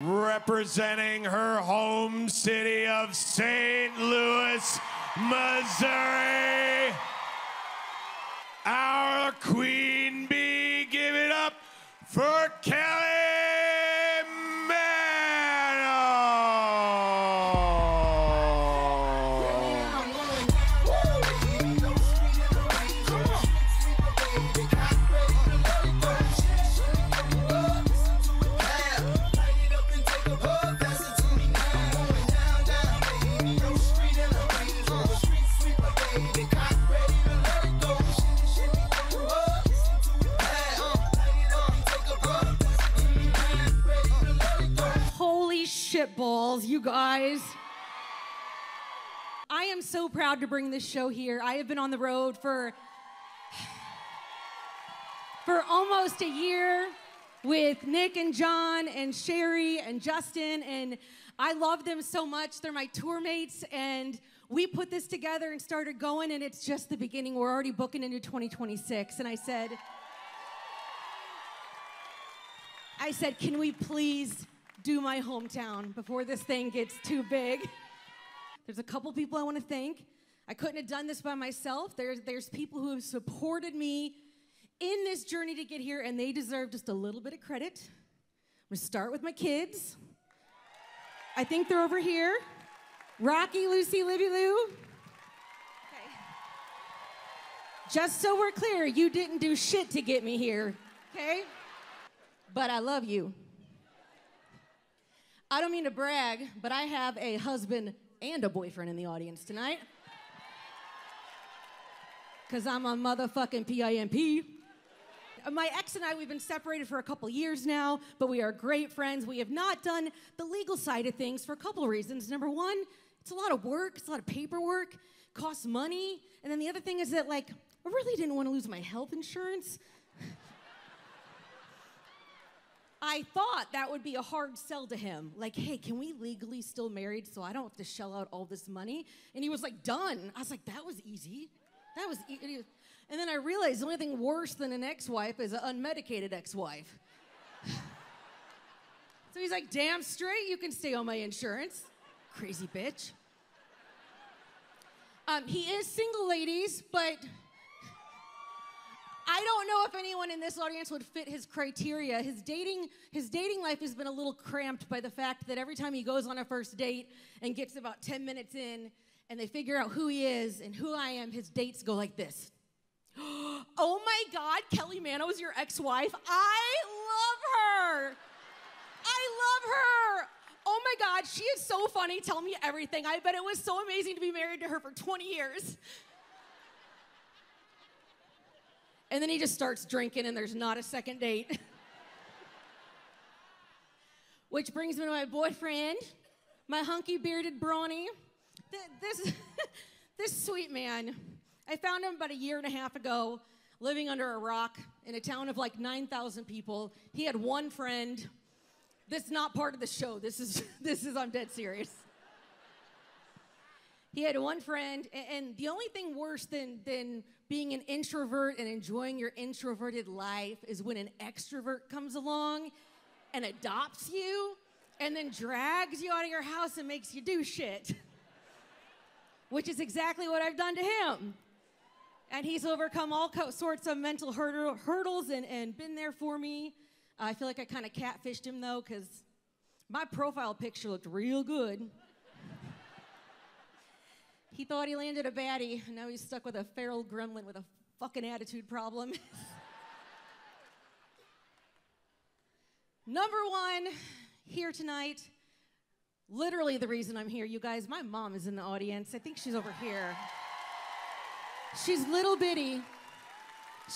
Representing her home city of St. Louis, Missouri, our queen bee. Give it up for Kelly Manno. Balls, you guys. I am so proud to bring this show here. I have been on the road for almost a year with Nick and John and Sherry and Justin, and I love them so much. They're my tour mates, and we put this together and started going, and it's just the beginning. We're already booking into 2026, and I said, can we please do my hometown before this thing gets too big? There's a couple people I want to thank. I couldn't have done this by myself. There's people who have supported me in this journey to get here, and they deserve just a little bit of credit. I'm gonna start with my kids. I think they're over here. Rocky, Lucy, Libby Lou. Okay. Just so we're clear, you didn't do shit to get me here, okay? But I love you. I don't mean to brag, but I have a husband and a boyfriend in the audience tonight. Because I'm a motherfucking PIMP. My ex and I, we've been separated for a couple years now, but we are great friends. We have not done the legal side of things for a couple of reasons. Number one, it's a lot of work, it's a lot of paperwork, costs money. And then the other thing is that, like, I really didn't want to lose my health insurance. I thought that would be a hard sell to him. Like, hey, can we legally still married so I don't have to shell out all this money? And he was like, done. I was like, that was easy. That was easy. And then I realized the only thing worse than an ex-wife is an unmedicated ex-wife. So he's like, damn straight, you can stay on my insurance. Crazy bitch. He is single, ladies, but I don't know if anyone in this audience would fit his criteria. His dating life has been a little cramped by the fact that every time he goes on a first date and gets about 10 minutes in and they figure out who he is and who I am, his dates go like this. Oh my God, Kelly Manno is your ex-wife? I love her. I love her. Oh my God, she is so funny. Tell me everything. I bet it was so amazing to be married to her for 20 years. And then he just starts drinking and there's not a second date. Which brings me to my boyfriend, my hunky bearded brawny. This sweet man. I found him about a year and a half ago, living under a rock in a town of like 9,000 people. He had one friend. This is not part of the show. This is I'm dead serious. He had one friend, and the only thing worse than being an introvert and enjoying your introverted life is when an extrovert comes along and adopts you and then drags you out of your house and makes you do shit. Which is exactly what I've done to him. And he's overcome all sorts of mental hurdles and been there for me. I feel like I kind of catfished him, though, because my profile picture looked real good. He thought he landed a baddie, and now he's stuck with a feral gremlin with a fucking attitude problem. Number one, here tonight, literally the reason I'm here, you guys, my mom is in the audience. I think she's over here. She's little bitty.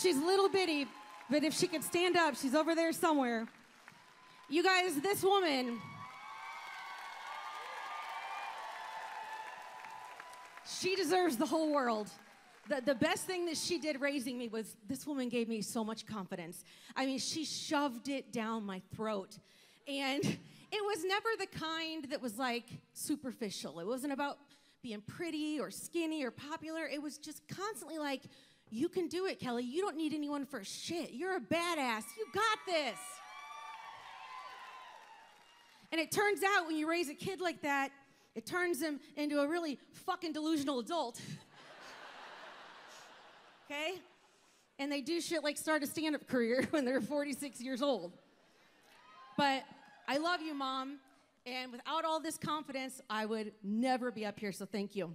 She's little bitty, but if she could stand up, she's over there somewhere. You guys, this woman, she deserves the whole world. The best thing that she did raising me was this woman gave me so much confidence. I mean, she shoved it down my throat. And it was never the kind that was like superficial. It wasn't about being pretty or skinny or popular. It was just constantly like, you can do it, Kelly. You don't need anyone for shit. You're a badass. You got this. And it turns out when you raise a kid like that, it turns them into a really fucking delusional adult. Okay? And they do shit like start a stand-up career when they're 46 years old. But I love you, Mom. And without all this confidence, I would never be up here, so thank you.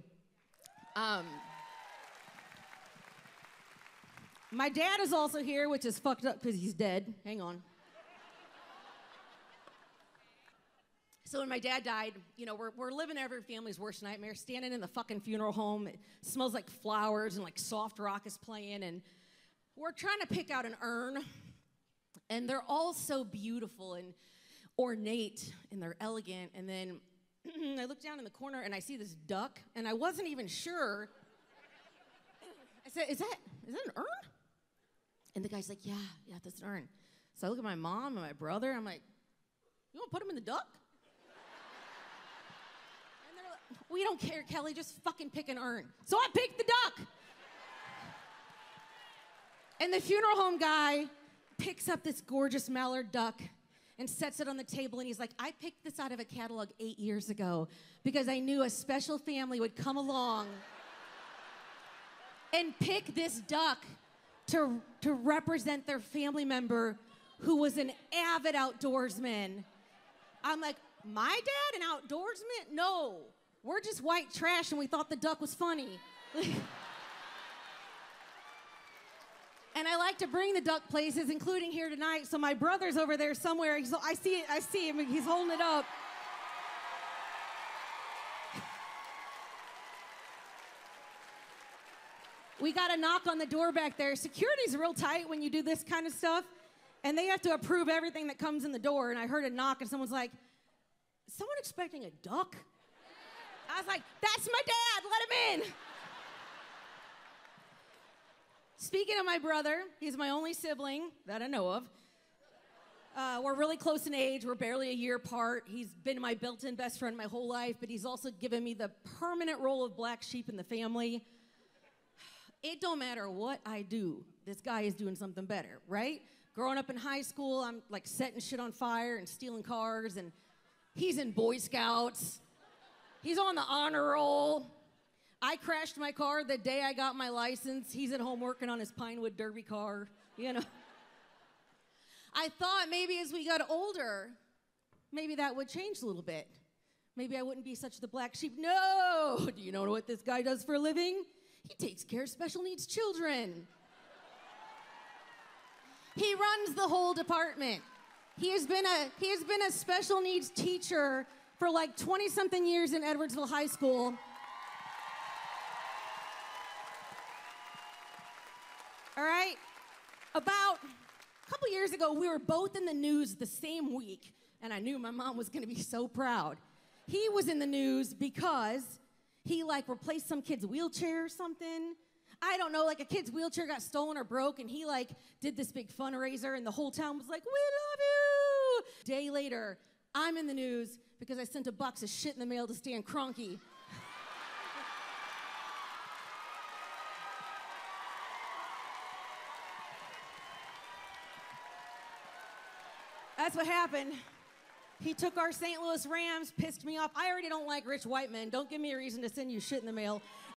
My dad is also here, which is fucked up because he's dead. Hang on. So when my dad died, you know, we're living every family's worst nightmare, standing in the fucking funeral home. It smells like flowers and like soft rock is playing, and we're trying to pick out an urn, and they're all so beautiful and ornate, and they're elegant, and then I look down in the corner, and I see this duck, and I wasn't even sure. I said, is that an urn? And the guy's like, yeah, that's an urn. So I look at my mom and my brother, I'm like, you want to put him in the duck? We don't care, Kelly, just fucking pick an urn. So I picked the duck. And the funeral home guy picks up this gorgeous mallard duck and sets it on the table, and he's like, I picked this out of a catalog 8 years ago because I knew a special family would come along and pick this duck to represent their family member who was an avid outdoorsman. I'm like, my dad, an outdoorsman? No. We're just white trash, and we thought the duck was funny. And I like to bring the duck places, including here tonight. So my brother's over there somewhere. I see him. He's holding it up. We got a knock on the door back there. Security's real tight when you do this kind of stuff, and they have to approve everything that comes in the door. And I heard a knock, and someone's like, is someone expecting a duck? I was like, that's my dad, let him in. Speaking of my brother, he's my only sibling that I know of. We're really close in age. We're barely a year apart. He's been my built-in best friend my whole life, but he's also given me the permanent role of black sheep in the family. It don't matter what I do, this guy is doing something better, right? Growing up in high school, I'm like setting shit on fire and stealing cars, and he's in Boy Scouts. He's on the honor roll. I crashed my car the day I got my license. He's at home working on his Pinewood Derby car, you know. I thought maybe as we got older, maybe that would change a little bit. Maybe I wouldn't be such the black sheep. No! Do you know what this guy does for a living? He takes care of special needs children. He runs the whole department. He has been a special needs teacher for like 20-something years in Edwardsville High School. All right? About a couple years ago, we were both in the news the same week, and I knew my mom was gonna be so proud. He was in the news because he like replaced some kid's wheelchair or something. I don't know, like a kid's wheelchair got stolen or broke, and he like did this big fundraiser, and the whole town was like, we love you! Day later, I'm in the news because I sent a box of shit in the mail to Stan Kroenke. That's what happened. He took our St. Louis Rams, pissed me off. I already don't like rich white men. Don't give me a reason to send you shit in the mail.